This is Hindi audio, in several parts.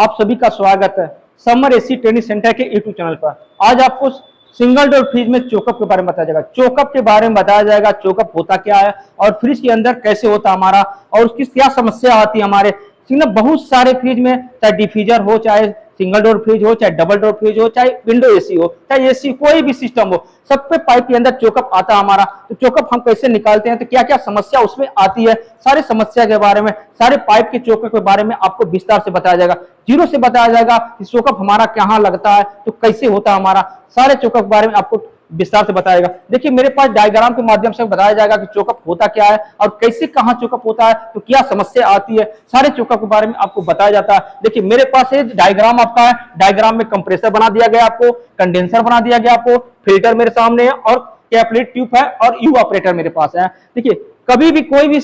आप सभी का स्वागत है समर एसी ट्रेनिंग सेंटर के यूट्यूब चैनल पर। आज आपको सिंगल डोर फ्रिज में चोकअप के बारे में बताया जाएगा। चोकअप के बारे में बताया जाएगा, चोकअप होता क्या है और फ्रिज के अंदर कैसे होता हमारा और उसकी क्या समस्या आती है हमारे। बहुत सारे फ्रिज में, चाहे डिफ्यूजर हो, चाहे सिंगल डोर फ्रिज हो, चाहे डबल डोर फ्रिज हो, चाहे विंडो एसी हो, चाहे एसी कोई भी सिस्टम हो, सब पे पाइप के अंदर चोकअप आता है हमारा। तो चोकअप हम कैसे निकालते हैं, तो क्या क्या समस्या उसमें आती है, सारी समस्या के बारे में, सारे पाइप के चोकअप के बारे में आपको विस्तार से बताया जाएगा। जीरो से बताया जाएगा कि चोकअप हमारा कहाँ लगता है, तो कैसे होता है हमारा, सारे चोकअप के बारे में आपको विस्तार से बताएगा। देखिए मेरे पास डायग्राम के माध्यम से बताया जाएगा कि चोकअप होता क्या है और कैसे कहां चोकअप होता है, तो क्या समस्या आती है, सारे चोकअप के बारे में आपको बताया जाता है। देखिए मेरे पास ये डायग्राम आपका है, डायग्राम में कंप्रेसर बना दिया गया, आपको कंडेंसर बना दिया गया, आपको फिल्टर मेरे सामने है और कैपलेट ट्यूब है और यू ऑपरेटर मेरे पास है। देखिए कभी भी कोई भी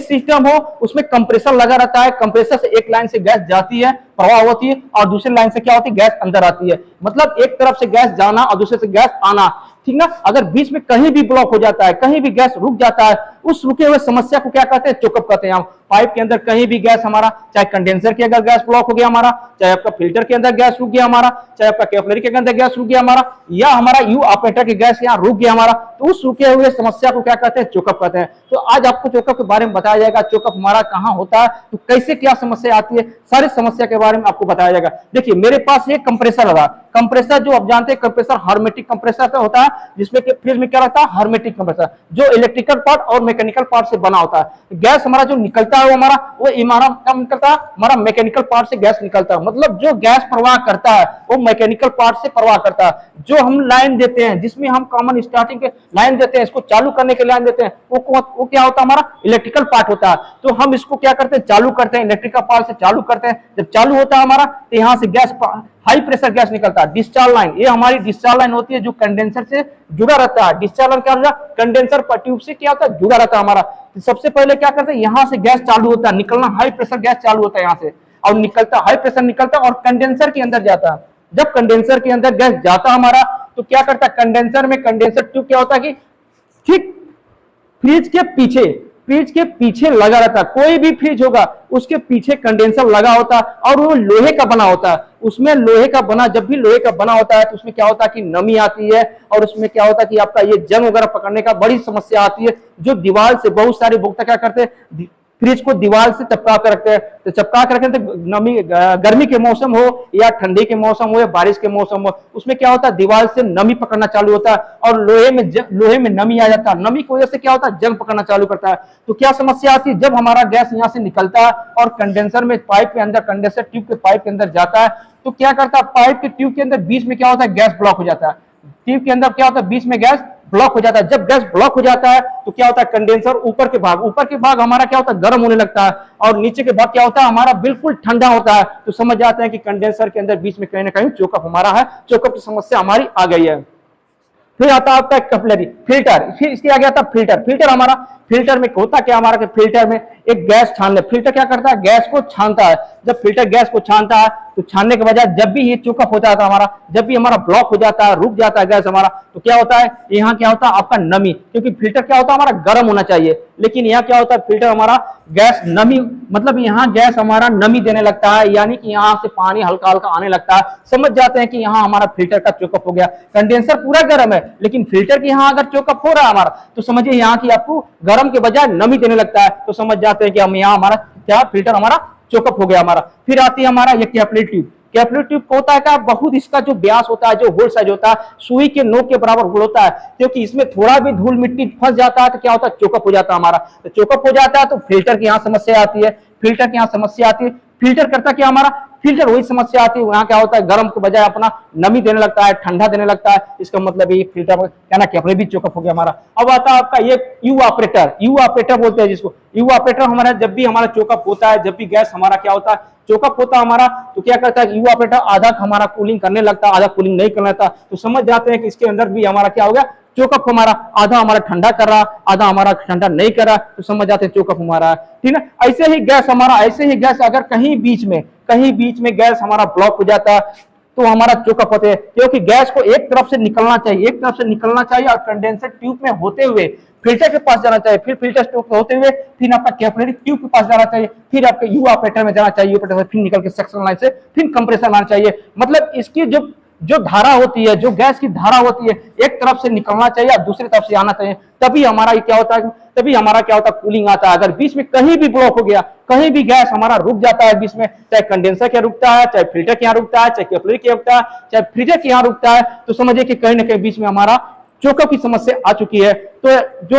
सिस्टम हो उसमें कंप्रेसर लगा रहता है। कंप्रेसर से एक लाइन से गैस जाती है, प्रवाह होती है, और दूसरी लाइन से क्या होती है, गैस अंदर आती है। मतलब एक तरफ से गैस जाना और दूसरे से गैस आना, ठीक ना। अगर बीच में कहीं भी ब्लॉक हो जाता है, कहीं भी गैस रुक जाता है, उस रुके हुए समस्या को क्या कहते हैं, चोकअप कहते हैं। पाइप के अंदर कहीं भी गैस हमारा, चाहे कंडेंसर के अंदर गैस ब्लॉक हो गया हमारा, चाहे आपका फिल्टर के अंदर गैस रुक गया हमारा, चाहे आपका कैपिलरी के अंदर गैस रुक गया हमारा, या हमारा यू ऑपरेटर की गैस यहाँ रुक गया हमारा, तो उस रुके हुए समस्या को क्या कहते हैं, चोकअप कहते हैं। तो आज आपको चोकअप के बारे में बताया जाएगा, चोकअप हमारा कहाँ होता है, तो कैसे क्या समस्या आती है, सारी समस्या के बारे में आपको बताया जाएगा। देखिए मेरे पास ये कंप्रेसर लगा, कंप्रेसर जो आप जानते हैं, कंप्रेसर हार्मेटिक कंप्रेसर होता है, जिसमें कि फ्रिज में क्या रहता है, हार्मेटिक कंप्रेसर, जो इलेक्ट्रिकल पार्ट और मैकेनिकल पार्ट से बना होता है। गैस हमारा जो निकलता है वो हमारा कब निकलता है, हमारा मैकेनिकल पार्ट से गैस निकलता है। मतलब जो गैस प्रवाह करता है वो मैकेनिकल पार्ट से प्रवाह करता है। जो हम लाइन देते हैं, जिसमें हम कॉमन स्टार्टिंग के लाइन देते हैं, इसको चालू करने के लाइन देते हैं, वो क्या होता है, हमारा इलेक्ट्रिकल पार्ट होता है। तो हम इसको क्या करते हैं, चालू करते हैं, इलेक्ट्रिकल पार्ट से चालू करते हैं। जब चालू होता है हमारा, तो यहाँ से गैस, हाई प्रेशर गैस निकलता है। डिस्चार्ज लाइन, ये हमारी डिस्चार्ज लाइन होती है जो कंडेंसर से जुड़ा रहता है। डिस्चार्ज लाइन क्या होता है, कंडेंसर पर ट्यूब से क्या होता है, जुड़ा रहता है हमारा। तो सबसे पहले क्या करते हैं, यहाँ से गैस चालू होता है, निकलना हाई प्रेशर गैस चालू होता है यहाँ से, और निकलता हाई प्रेशर निकलता है और कंडेंसर के अंदर जाता है। जब कंडेंसर के अंदर गैस जाता है हमारा, तो क्या करता है, कंडेंसर में कंडेंसर ट्यूब क्या होता है कि ठीक फ्रिज के पीछे लगा रहता है। कोई भी फ्रिज होगा उसके पीछे कंडेंसर लगा होता है और वो लोहे का बना होता है। उसमें लोहे का बना, जब भी लोहे का बना होता है तो उसमें क्या होता है कि नमी आती है, और उसमें क्या होता है कि आपका ये जंग वगैरह पकड़ने का बड़ी समस्या आती है। जो दीवार से बहुत सारे उपभोक्ता क्या करते हैं, फ्रिज को दीवार से चिपका कर रखते हैं। तो चिपका कर रखते हैं तो नमी, गर्मी के मौसम हो या ठंडी के मौसम हो या बारिश के मौसम हो, उसमें क्या होता है, दीवार से नमी पकड़ना चालू होता है और लोहे में नमी आ जाता है। नमी की वजह से क्या होता है, जंग पकड़ना चालू करता है। तो क्या समस्या आती है, जब हमारा गैस यहाँ से निकलता है और कंडेंसर में, पाइप के अंदर, कंडेंसर ट्यूब के पाइप के अंदर जाता है, तो क्या करता है, पाइप के ट्यूब के अंदर बीच में क्या होता है, गैस ब्लॉक हो जाता है। ट्यूब के अंदर क्या होता है, बीच में गैस ब्लॉक हो जाता है। जब गैस ब्लॉक हो जाता है तो क्या होता है, कंडेंसर ऊपर के भाग हमारा क्या होता है, गर्म होने लगता है, और नीचे के भाग क्या होता है, हमारा बिल्कुल ठंडा होता है। तो समझ जाते हैं कि कंडेंसर के अंदर बीच में कहीं ना कहीं चोकअप हमारा है, चोकअप की समस्या हमारी आ गई है। फिर आता है आपका कैपिलरी फिल्टर, फिर इसके आगे आता है फिल्टर। फिल्टर हमारा, फिल्टर में होता क्या हमारा कि फिल्टर में एक गैस छान ले, फिल्टर क्या करता है, गैस को छानता है। जब फिल्टर गैस को छानता है तो छानने के बजाय जब भी ये चोकअप होता है हमारा, जब भी हमारा ब्लॉक हो जाता है, रुक जाता है गैस हमारा, तो क्या होता है, यहाँ क्या होता है आपका नमी, क्योंकि फिल्टर क्या होता है हमारा गर्म होना चाहिए, लेकिन यहाँ क्या होता है, फिल्टर हमारा गैस नमी, मतलब यहाँ गैस हमारा नमी देने लगता है, यानी कि यहाँ से पानी हल्का हल्का आने लगता है। समझ जाते हैं कि यहाँ हमारा फिल्टर का चोकअप हो गया। कंडेंसर पूरा गर्म है, लेकिन फिल्टर के यहाँ अगर चोकअप हो रहा है हमारा, तो समझिए यहाँ की आपको गर्म के बजाय नमी देने लगता है। तो समझ जाते हैं कि हम यहाँ हमारा क्या, फिल्टर हमारा चोकअप हो गया हमारा। फिर आती है हमारा ये कैपिलरी ट्यूब। कैपिलरी ट्यूब होता है क्या, बहुत इसका जो व्यास होता है, जो होल साइज होता है, सुई के नोक के बराबर होल होता है, क्योंकि इसमें थोड़ा भी धूल मिट्टी फंस जाता है तो क्या होता है, चोकअप हो जाता है हमारा। तो चोकअप हो जाता है तो फिल्टर की यहाँ समस्या आती है, फिल्टर की यहाँ समस्या आती है। फिल्टर करता क्या हमारा, फिल्टर वही समस्या आती है, वहां क्या होता है, गर्म के बजाय अपना नमी देने लगता है, ठंडा देने लगता है। इसका मतलब ये फिल्टर क्या ना, कैपिलरी भी चोकअप हो गया हमारा। अब आता है आपका ये यू ऑपरेटर। यू ऑपरेटर बोलते हैं जिसको। यू ऑपरेटर हमारा, जब भी हमारा चोकअप होता है, जब भी गैस हमारा क्या होता है, चोकअप होता है हमारा, तो क्या करता है, यू ऑपरेटर आधा हमारा कूलिंग करने लगता है, आधा कूलिंग नहीं करना था। तो समझ जाते हैं कि इसके अंदर भी हमारा क्या हो गया, चोकअप हमारा आधा हमारा ठंडा कर रहा, आधा हमारा ठंडा नहीं कर रहा, तो समझ जाते हैं चोकअप हमारा है, ठीक है। ऐसे ही गैस अगर कहीं बीच में गैस हमारा ब्लॉक हो जाता है, तो हमारा चोकअप होते हैं, क्योंकि गैस को एक तरफ से निकलना चाहिए और कंडेंसर ट्यूब में होते हुए फिल्टर के पास जाना चाहिए, फिर फिल्टर ट्यूब में होते हुए फिर आपका कैपिलरी ट्यूब के पास जाना चाहिए, फिर आपके यू ऑपरेटर में जाना चाहिए, यू ऑपरेटर से फिर निकल के सक्शन लाइन से फिर कंप्रेसर लाना चाहिए। मतलब इसकी जो धारा होती है, जो गैस की धारा होती है, एक तरफ से निकलना चाहिए और दूसरी तरफ से आना चाहिए, तभी हमारा क्या होता है, कूलिंग आता है। अगर बीच में कहीं भी ब्लॉक हो गया, कहीं भी गैस हमारा रुक जाता है बीच में, चाहे कंडेंसर क्या रुकता है, चाहे फिल्टर के यहाँ रुकता है, चाहे कैपिलरी के रुकता है, चाहे फ्रीजर के यहाँ रुकता है, तो समझिए कि कहीं ना कहीं बीच में हमारा चोकअप की समस्या आ चुकी है। तो जो